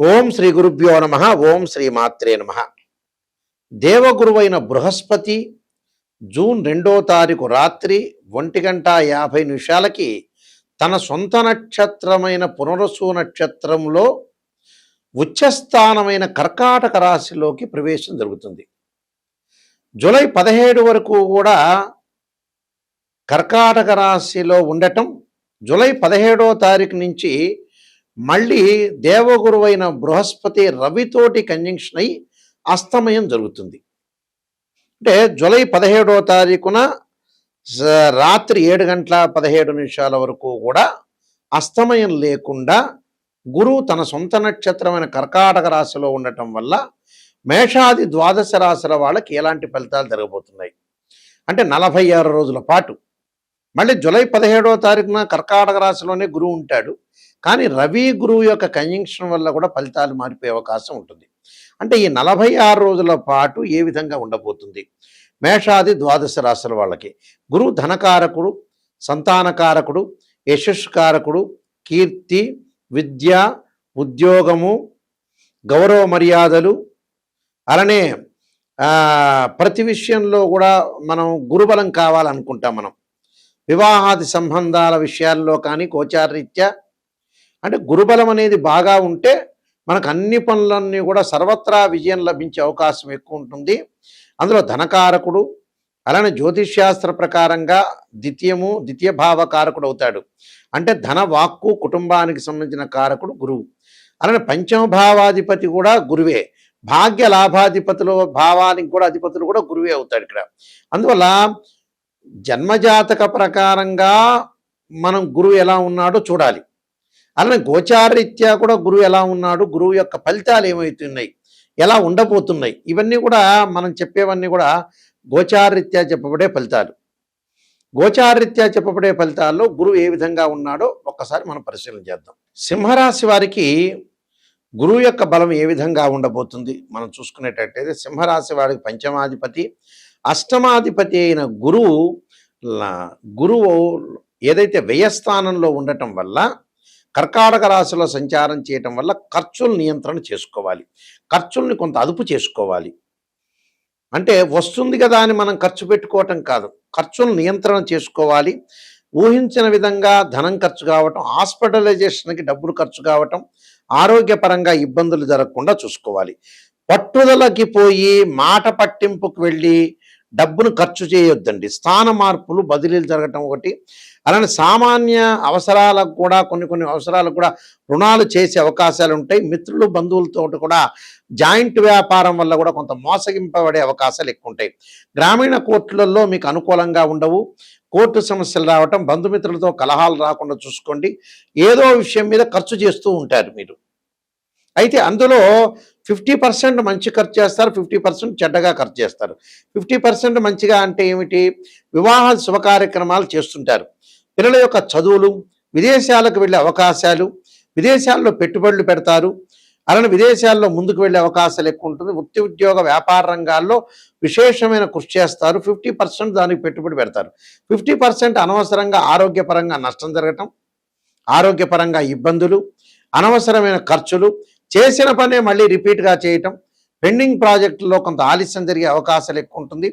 ఓం శ్రీ గురుభ్యో నమ. ఓం శ్రీ మాత్రే నమ. దేవగురువైన బృహస్పతి జూన్ 2వ తారీఖు రాత్రి 1:50 తన సొంత నక్షత్రమైన పునరసు నక్షత్రంలో ఉచ్చస్థానమైన కర్కాటక రాశిలోకి ప్రవేశం జరుగుతుంది. జూలై 17 వరకు కూడా కర్కాటక రాశిలో ఉండటం, జూలై 17వ తారీఖు నుంచి మళ్ళీ దేవగురువైన బృహస్పతి రవితోటి కంజంక్షన్ అయి అస్తమయం జరుగుతుంది. అంటే జూలై 17వ తారీఖున రాత్రి 7:17 వరకు కూడా అస్తమయం లేకుండా గురువు తన సొంత నక్షత్రమైన కర్కాటక రాశిలో ఉండటం వల్ల మేషాది ద్వాదశ రాశుల వాళ్ళకి ఎలాంటి ఫలితాలు జరగబోతున్నాయి అంటే 46 రోజుల పాటు. మళ్ళీ జూలై 17వ తారీఖున కర్కాటక రాశిలోనే గురువు ఉంటాడు, కానీ రవి గురువు యొక్క కంజంక్షన్ వల్ల కూడా ఫలితాలు మారిపోయే అవకాశం ఉంటుంది. అంటే ఈ 46 రోజుల పాటు ఏ విధంగా ఉండబోతుంది మేషాది ద్వాదశ రాశుల వాళ్ళకి? గురువు ధనకారకుడు, సంతానకారకుడు, యశస్కారకుడు, కీర్తి, విద్య, ఉద్యోగము, గౌరవ మర్యాదలు, అలానే ప్రతి విషయంలో కూడా మనం గురుబలం కావాలనుకుంటాం. మనం వివాహాది సంబంధాల విషయాల్లో కానీ గోచారరీత్యా అంటే గురుబలం అనేది బాగా ఉంటే మనకు అన్ని పనులన్నీ కూడా సర్వత్రా విజయం లభించే అవకాశం ఎక్కువ ఉంటుంది. అందులో ధనకారకుడు, అలానే జ్యోతిష్శాస్త్ర ప్రకారంగా ద్వితీయ భావకారకుడు అవుతాడు. అంటే ధన, వాక్కు, కుటుంబానికి సంబంధించిన కారకుడు గురువు. అలానే పంచమ భావాధిపతి కూడా గురువే. భాగ్య లాభాధిపతులు, భావానికి కూడా అధిపతులు కూడా గురువే అవుతాడు ఇక్కడ. అందువల్ల జన్మజాతక ప్రకారంగా మనం గురువు ఎలా ఉన్నాడో చూడాలి. అలానే గోచారరీత్యా కూడా గురువు ఎలా ఉన్నాడు, గురువు యొక్క ఫలితాలు ఏమవుతున్నాయి, ఎలా ఉండబోతున్నాయి, ఇవన్నీ కూడా మనం చెప్పేవన్నీ కూడా గోచారరీత్యా చెప్పబడే ఫలితాలు. గోచారరీత్యా చెప్పబడే ఫలితాల్లో గురువు ఏ విధంగా ఉన్నాడో ఒక్కసారి మనం పరిశీలన చేద్దాం. సింహరాశి వారికి గురువు యొక్క బలం ఏ విధంగా ఉండబోతుంది మనం చూసుకునేటట్టయితే, సింహరాశి వారికి పంచమాధిపతి, అష్టమాధిపతి అయిన గురువు ఏదైతే వ్యయస్థానంలో ఉండటం వల్ల, కర్కాటక రాశిలో సంచారం చేయటం వల్ల ఖర్చులు నియంత్రణ చేసుకోవాలి, ఖర్చుల్ని కొంత అదుపు చేసుకోవాలి. అంటే వస్తుంది కదా అని మనం ఖర్చు పెట్టుకోవటం కాదు, ఖర్చులు నియంత్రణ చేసుకోవాలి. ఊహించిన విధంగా ధనం ఖర్చు కావటం, హాస్పిటలైజేషన్కి డబ్బులు ఖర్చు కావటం, ఆరోగ్యపరంగా ఇబ్బందులు జరగకుండా చూసుకోవాలి. పట్టుదలకి పోయి మాట పట్టింపుకు వెళ్ళి డబ్బును ఖర్చు చేయొద్దండి. స్థాన మార్పులు, బదిలీలు జరగటం ఒకటి. అలానే సామాన్య అవసరాలకు కూడా కొన్ని అవసరాలకు కూడా రుణాలు చేసే అవకాశాలు ఉంటాయి. మిత్రులు, బంధువులతో కూడా జాయింట్ వ్యాపారం వల్ల కూడా కొంత మోసగింపబడే అవకాశాలు ఎక్కువ ఉంటాయి. గ్రామీణ కోర్టులలో మీకు అనుకూలంగా ఉండవు. కోర్టు సమస్యలు రావటం, బంధుమిత్రులతో కలహాలు రాకుండా చూసుకోండి. ఏదో విషయం మీద ఖర్చు చేస్తూ ఉంటారు మీరు. అయితే అందులో 50% మంచి ఖర్చు చేస్తారు, 50% చెడ్డగా ఖర్చు చేస్తారు. 50% మంచిగా అంటే ఏమిటి? వివాహ శుభ కార్యక్రమాలు చేస్తుంటారు, పిల్లల యొక్క చదువులు, విదేశాలకు వెళ్ళే అవకాశాలు, విదేశాల్లో పెట్టుబడులు పెడతారు, అలానే విదేశాల్లో ముందుకు వెళ్ళే అవకాశాలు ఎక్కువ ఉంటుంది. వృత్తి, ఉద్యోగ, వ్యాపార రంగాల్లో విశేషమైన కృషి చేస్తారు. 50% దానికి పెట్టుబడి పెడతారు. 50% అనవసరంగా ఆరోగ్యపరంగా నష్టం జరగటం, ఆరోగ్యపరంగా ఇబ్బందులు, అనవసరమైన ఖర్చులు, చేసిన పనే మళ్ళీ రిపీట్గా చేయటం, పెండింగ్ ప్రాజెక్టుల్లో కొంత ఆలస్యం జరిగే అవకాశాలు ఎక్కువ ఉంటుంది.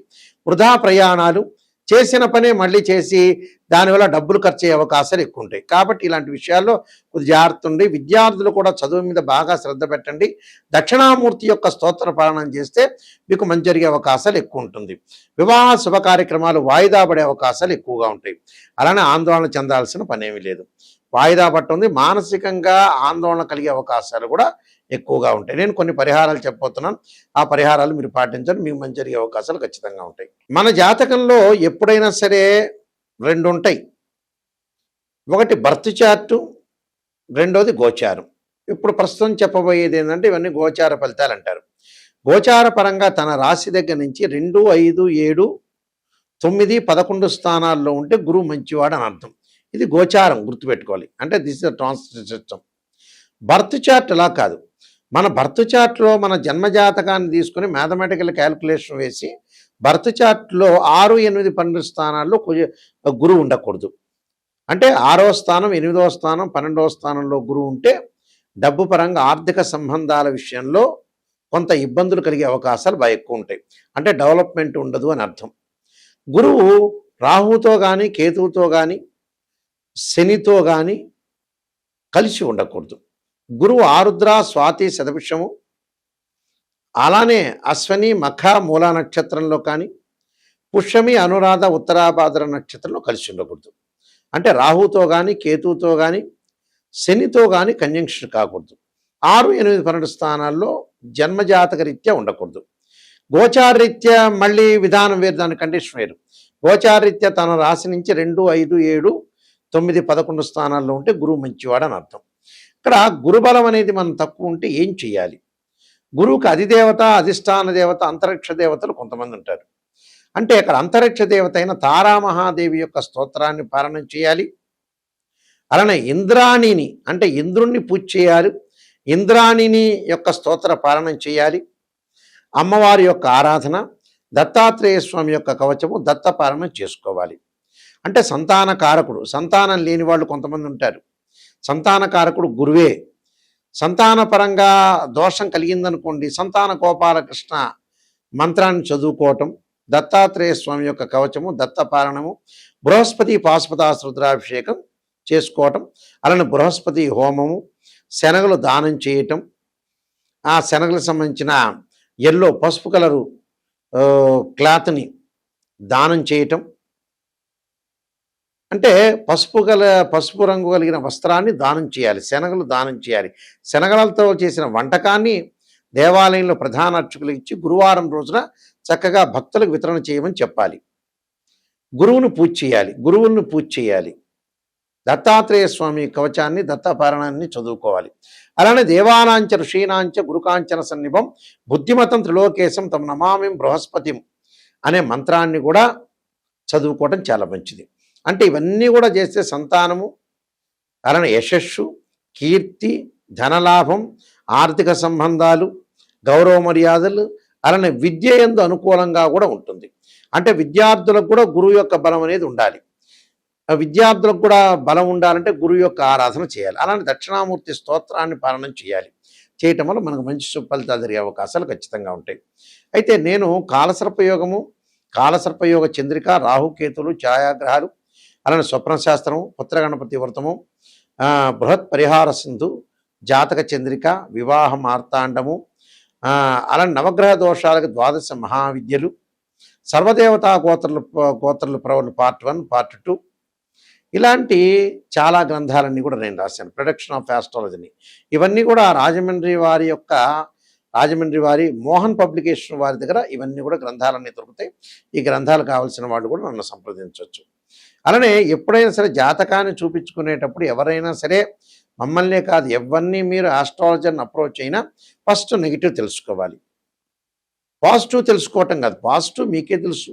వృధా ప్రయాణాలు, చేసిన పనే మళ్ళీ చేసి దానివల్ల డబ్బులు ఖర్చు అయ్యే అవకాశాలు ఎక్కువ ఉంటాయి. కాబట్టి ఇలాంటి విషయాల్లో కొద్ది జాగ్రత్త ఉండి, విద్యార్థులు కూడా చదువు మీద బాగా శ్రద్ధ పెట్టండి. దక్షిణామూర్తి యొక్క స్తోత్ర పాలనం చేస్తే మీకు మంచి జరిగే అవకాశాలు ఎక్కువ ఉంటుంది. వివాహ శుభ కార్యక్రమాలు వాయిదా పడే అవకాశాలు ఎక్కువగా ఉంటాయి. అలానే ఆందోళన చెందాల్సిన పనేమీ లేదు. వాయిదా పట్టుంది, మానసికంగా ఆందోళన కలిగే అవకాశాలు కూడా ఎక్కువగా ఉంటాయి. నేను కొన్ని పరిహారాలు చెప్పబోతున్నాను, ఆ పరిహారాలు మీరు పాటించండి, మీకు మంచి జరిగే అవకాశాలు ఖచ్చితంగా ఉంటాయి. మన జాతకంలో ఎప్పుడైనా సరే 2 ఉంటాయి. ఒకటి బర్త్ చార్టు, రెండోది గోచారం. ఇప్పుడు ప్రస్తుతం చెప్పబోయేది ఏంటంటే ఇవన్నీ గోచార ఫలితాలు అంటారు. గోచార పరంగా తన రాశి దగ్గర నుంచి 2, 5, 7, 9, 11 స్థానాల్లో ఉంటే గురువు మంచివాడు అని అర్థం. ఇది గోచారం, గుర్తుపెట్టుకోవాలి. అంటే this is the translate system. Birth chart అలా కాదు. మన బర్త్ చార్ట్లో మన జన్మజాతకాన్ని తీసుకుని మ్యాథమెటికల్ క్యాలిక్యులేషన్ వేసి బర్త్ చార్ట్లో 6, 8, 12 స్థానాల్లో గురువు ఉండకూడదు. అంటే 6వ స్థానం, 8వ స్థానం, 12వ స్థానంలో గురువు ఉంటే డబ్బు పరంగా ఆర్థిక సంబంధాల విషయంలో కొంత ఇబ్బందులు కలిగే అవకాశాలు బాగా ఎక్కువ ఉంటాయి. అంటే డెవలప్మెంట్ ఉండదు అని అర్థం. గురువు రాహుతో కానీ కేతువుతో కానీ శనితో కానీ కలిసి ఉండకూడదు. గురువు ఆరుద్ర స్వాతి శతభిషము అలానే అశ్వని మఖ మూలా నక్షత్రంలో కానీ పుష్యమి అనురాధ ఉత్తరాభాద్ర నక్షత్రంలో కలిసి ఉండకూడదు. అంటే రాహుతో కానీ కేతువుతో కానీ శనితో కానీ కంజంక్షన్ కాకూడదు. 6, 8, 12 స్థానాల్లో జన్మజాతక రీత్యా ఉండకూడదు. గోచారరీత్యా మళ్ళీ విధానం వేరు, దాని కండిషన్ వేరు. గోచారరీత్యా తన రాశి నుంచి 2, 5, 7, 9, 11 స్థానాల్లో ఉంటే గురువు మంచివాడని అర్థం. ఇక్కడ గురుబలం అనేది మనం తక్కువ ఉంటే ఏం చేయాలి? గురువుకి అధిదేవత, అధిష్టాన దేవత, అంతరిక్ష దేవతలు కొంతమంది ఉంటారు. అంటే అక్కడ అంతరిక్ష దేవత అయిన తారామహాదేవి యొక్క స్తోత్రాన్ని పారాయణం చేయాలి. అలానే ఇంద్రాణిని అంటే ఇంద్రుణ్ణి పూజ చేయాలి. ఇంద్రాణిని యొక్క స్తోత్ర పారాయణం చేయాలి. అమ్మవారి యొక్క ఆరాధన, దత్తాత్రేయ స్వామి యొక్క కవచము, దత్త పారాయణం చేసుకోవాలి. అంటే సంతాన కారకుడు, సంతానం లేని వాళ్ళు కొంతమంది ఉంటారు. సంతాన కారకుడు గురువే. సంతాన పరంగా దోషం కలిగిందనుకోండి, సంతాన గోపాలకృష్ణ మంత్రాన్ని చదువుకోవటం, దత్తాత్రేయ స్వామి యొక్క కవచము, దత్త పారాయణము, బృహస్పతి పాశుపతాశ్రుద్రాభిషేకం చేసుకోవటం, అలానే బృహస్పతి హోమము, శనగలు దానం చేయటం, ఆ శనగలకు సంబంధించిన ఎల్లో పసుపు కలరు క్లాత్ని దానం చేయటం, అంటే పసుపు రంగు కలిగిన వస్త్రాన్ని దానం చేయాలి, శనగలు దానం చేయాలి. శనగలతో చేసిన వంటకాన్ని దేవాలయంలో ప్రధాన అర్చకులకు ఇచ్చి గురువారం రోజున చక్కగా భక్తులకు వితరణ చేయమని చెప్పాలి. గురువును పూజ చేయాలి, గురువులను పూజ చేయాలి. దత్తాత్రేయ స్వామి కవచాన్ని, దత్తపారాయణాన్ని చదువుకోవాలి. అలానే దేవానాంచ ఋషీనాంచ గురుకాంచన సన్నిభం బుద్ధిమతం త్రిలోకేశం తమ నమామిం బృహస్పతిం అనే మంత్రాన్ని కూడా చదువుకోవటం చాలా మంచిది. అంటే ఇవన్నీ కూడా చేస్తే సంతానము, అలానే యశస్సు, కీర్తి, ధనలాభం, ఆర్థిక సంబంధాలు, గౌరవ మర్యాదలు, అలానే విద్య యందు అనుకూలంగా కూడా ఉంటుంది. అంటే విద్యార్థులకు కూడా గురువు యొక్క బలం అనేది ఉండాలి. విద్యార్థులకు కూడా బలం ఉండాలంటే గురువు యొక్క ఆరాధన చేయాలి. అలానే దక్షిణామూర్తి స్తోత్రాన్ని పాలన చేయాలి. చేయటం వల్ల మనకు మంచి ఫలితాలు జరిగే అవకాశాలు ఖచ్చితంగా ఉంటాయి. అయితే నేను కాలసర్పయోగము, కాలసర్పయోగ చంద్రిక, రాహుకేతులు, ఛాయాగ్రహాలు, అలానే స్వప్నశాస్త్రము, పుత్రగణపతి వ్రతము, బృహత్ పరిహార సింధు, జాతక చంద్రిక, వివాహ మార్తాండము, అలానే నవగ్రహ దోషాలకు 12 మహావిద్యలు, సర్వదేవతా గోత్రలు ప్రవలు పార్ట్ 1, పార్ట్ 2, ఇలాంటి చాలా గ్రంథాలన్నీ కూడా నేను రాశాను. ప్రొడక్షన్ ఆఫ్ ఆస్ట్రాలజీని ఇవన్నీ కూడా రాజమండ్రి వారి మోహన్ పబ్లికేషన్ వారి దగ్గర ఇవన్నీ కూడా గ్రంథాలన్నీ దొరుకుతాయి. ఈ గ్రంథాలు కావాల్సిన వాళ్ళు కూడా నన్ను సంప్రదించవచ్చు. అలానే ఎప్పుడైనా సరే జాతకాన్ని చూపించుకునేటప్పుడు ఎవరైనా సరే మమ్మల్నే కాదు ఎవరిని మీరు ఆస్ట్రాలజర్ని అప్రోచ్ అయినా ఫస్ట్ నెగిటివ్ తెలుసుకోవాలి. పాజిటివ్ తెలుసుకోవటం కాదు, పాజిటివ్ మీకే తెలుసు,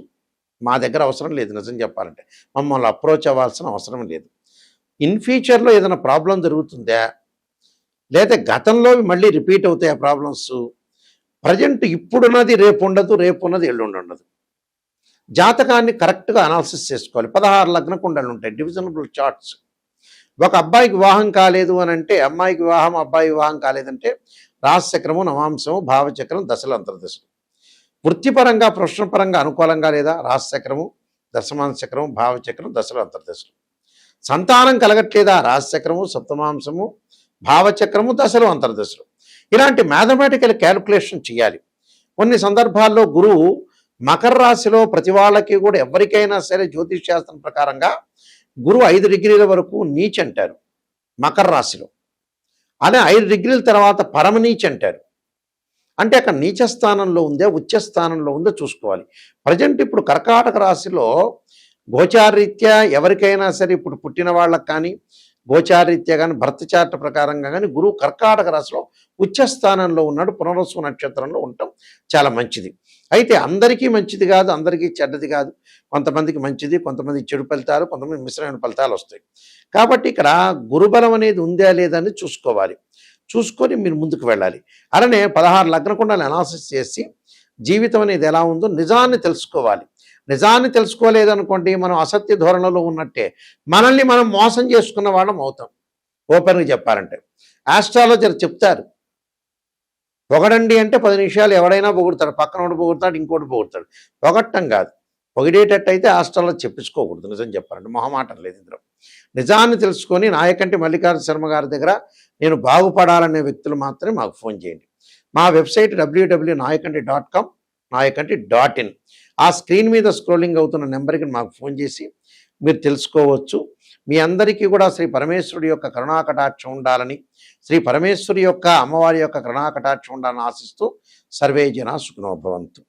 మా దగ్గర అవసరం లేదు. నిజం చెప్పాలంటే మమ్మల్ని అప్రోచ్ అవ్వాల్సిన అవసరం లేదు. ఇన్ ఫ్యూచర్లో ఏదైనా ప్రాబ్లం జరుగుతుందా, లేదా గతంలో మళ్ళీ రిపీట్ అవుతాయి ఆ ప్రాబ్లమ్స్, ప్రజెంట్ ఇప్పుడున్నది రేపు ఉండదు, రేపు ఉన్నది ఎల్లుండి ఉండదు. జాతకాన్ని కరెక్ట్గా అనాలిసిస్ చేసుకోవాలి. 16 లగ్న కుండలు ఉంటాయి, డివిజనబుల్ చార్ట్స్. ఒక అబ్బాయికి వివాహం కాలేదు అని అంటే, అమ్మాయికి వివాహం, అబ్బాయి వివాహం కాలేదంటే రాశిచక్రము, నవాంశము, భావచక్రం, దశలు, అంతర్దశలు. వృత్తిపరంగా ప్రొఫెషనల్ అనుకూలంగా లేదా రాశిచక్రము, దశమాంశ చక్రము, భావచక్రం, దశలు, అంతర్దశలు. సంతానం కలగట్లేదా రాశిచక్రము, సప్తమాంశము, భావచక్రము, దశలు, అంతర్దశలు. ఇలాంటి మ్యాథమెటికల్ క్యాలిక్యులేషన్ చేయాలి. కొన్ని సందర్భాల్లో గురువు మకర రాశిలో ప్రతి వాళ్ళకి కూడా ఎవరికైనా సరే జ్యోతిష్ శాస్త్రం ప్రకారంగా గురువు 5 డిగ్రీల వరకు నీచ్ అంటారు మకర రాశిలో. అదే 5 డిగ్రీల తర్వాత పరమనీచ్ అంటారు. అంటే అక్కడ నీచ స్థానంలో ఉందే, ఉచ్చ స్థానంలో ఉందో చూసుకోవాలి. ప్రజెంట్ ఇప్పుడు కర్కాటక రాశిలో గోచారరీత్యా ఎవరికైనా సరే ఇప్పుడు పుట్టిన వాళ్ళకి కానీ, గోచారరీత్యా కానీ, భర్త చార్ట్ ప్రకారంగా కానీ గురువు కర్కాటక రాశిలో ఉచ్చ స్థానంలో ఉన్నాడు. పునర్వసు నక్షత్రంలో ఉండటం చాలా మంచిది. అయితే అందరికీ మంచిది కాదు, అందరికీ చెడ్డది కాదు. కొంతమందికి మంచిది, కొంతమందికి చెడు ఫలితాలు, కొంతమంది మిశ్రమైన ఫలితాలు వస్తాయి. కాబట్టి ఇక్కడ గురుబలం అనేది ఉందా లేదా అని చూసుకోవాలి. చూసుకొని మీరు ముందుకు వెళ్ళాలి. అలానే 16 లగ్న కుండలు అనాలిసిస్ చేసి జీవితం అనేది ఎలా ఉందో నిజాన్ని తెలుసుకోవాలి. నిజాన్ని తెలుసుకోలేదనుకోండి మనం అసత్య ధోరణిలో ఉన్నట్టే, మనల్ని మనం మోసం చేసుకున్న వాళ్ళం అవుతాం. ఓపెన్గా చెప్పాలంటే. ఆస్ట్రాలజర్ చెప్తారు, పొగడండి అంటే 10 నిమిషాలు ఎవడైనా పొగుడుతాడు, పక్కనోడు పొగుడుతాడు, ఇంకోటి పొగుడుతాడు. పొగట్టం కాదు, పొగిడేటట్టయితే ఆస్ట్రాలజీ చెప్పించుకోకూడదు. నిజం చెప్పాలంటే మొహమాటం లేదు ఇందులో. నిజాన్ని తెలుసుకొని నాయకంటి మల్లికార్జున శర్మ గారి దగ్గర నేను బాగుపడాలనే వ్యక్తులు మాత్రమే మాకు ఫోన్ చేయండి. మా వెబ్సైట్ www.nayakanti.com, nayakanti.in. ఆ స్క్రీన్ మీద స్క్రోలింగ్ అవుతున్న నెంబర్కి మాకు ఫోన్ చేసి మీరు తెలుసుకోవచ్చు. మీ అందరికీ కూడా శ్రీ పరమేశ్వరుడి యొక్క కరుణాకటాక్షం ఉండాలని, శ్రీ పరమేశ్వరి యొక్క అమ్మవారి యొక్క కరుణాకటాక్షం ఉండాలని ఆశిస్తూ సర్వే జనా సుఖినో భవంతు.